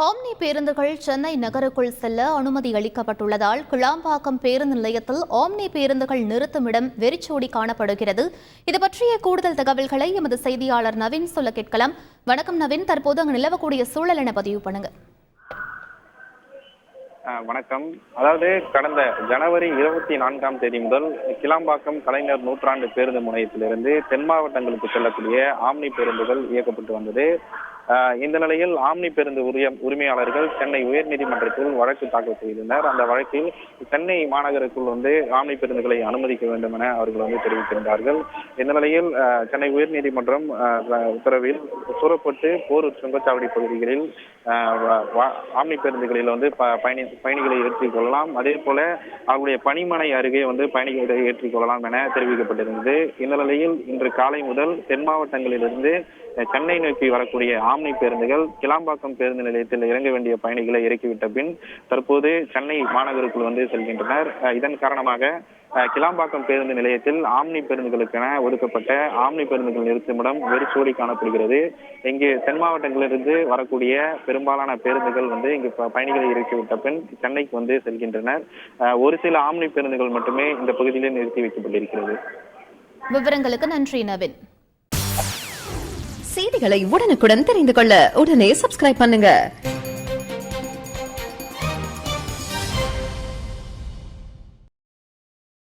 Omni பேருந்துகள் சென்னை நகருக்குள் செல்ல அனுமதி அளிக்கப்பட்டுள்ளதால் கிளாம்பாக்கம் பேருந்து நிலையத்தில் ஆம்னி பேருந்துகள் நிறுத்துமிடம் வெறிச்சோடி காணப்படுகிறது. இது பற்றிய கூடுதல் தகவல்களை எமது செய்தியாளர் நவீன் சொல்ல கேட்கலாம். வணக்கம் நவீன், தற்போது அங்கு நிலவக்கூடிய சூழல் என பதிவு பண்ணுங்க. வணக்கம். அதாவது கடந்த ஜனவரி 24ஆம் தேதி முதல் கிளாம்பாக்கம் கலைஞர் நூற்றாண்டு பேருந்து முனையத்திலிருந்து தென் மாவட்டங்களுக்கு செல்லக்கூடிய ஆம்னி பேருந்துகள் இயக்கப்பட்டு வந்தது. இந்த நிலையில் ஆம்னி பேருந்து உரிமையாளர்கள் சென்னை உயர்நீதிமன்றத்தில் வழக்கு தாக்கல் செய்தனர். அந்த வழக்கில் சென்னை மாநகருக்குள் ஆம்னி பேருந்துகளை அனுமதிக்க வேண்டும் என அவர்கள் தெரிவித்திருந்தார்கள். இந்த நிலையில் சென்னை உயர்நீதிமன்றம் உத்தரவில் சூரப்பட்டு போரூர் சுங்கச்சாவடி பகுதிகளில் ஆம்னி பேருந்துகளில் பயணிகளை ஏற்றிக் கொள்ளலாம், அதே போல அவருடைய பணிமனை அருகே பயணிகளை ஏற்றிக் கொள்ளலாம் என தெரிவிக்கப்பட்டிருந்தது. இந்த நிலையில் இன்று காலை முதல் தென் மாவட்டங்களிலிருந்து சென்னை நோக்கி வரக்கூடிய ஆம்னி பேருந்துகள் கிளாம்பாக்கம் பேருந்து நிலையத்தில் இறங்க வேண்டிய பயணிகளை இறக்கிவிட்ட பின் தற்போது சென்னை மாநகருக்குள் செல்கின்றனர். இதன் காரணமாக கிளாம்பாக்கம் பேருந்து நிலையத்தில் ஆம்னி பேருந்துகளுக்கென ஒதுக்கப்பட்ட ஆம்னி பேருந்துகள் நிறுத்துமிடம் வெறிச்சோடி காணப்படுகிறது. இங்கு தென் மாவட்டங்களிலிருந்து வரக்கூடிய பெரும்பாலான பேருந்துகள் இங்கு பயணிகளை இறக்கிவிட்ட பின் சென்னைக்கு செல்கின்றனர். ஒரு சில ஆம்னி பேருந்துகள் மட்டுமே இந்த பகுதியிலே நிறுத்தி வைக்கப்பட்டிருக்கிறது. விவரங்களுக்கு நன்றி நவீன். செய்திகளை உடனுக்குடன் தெரிந்து கொள்ள உடனே சப்ஸ்கிரைப் பண்ணுங்க.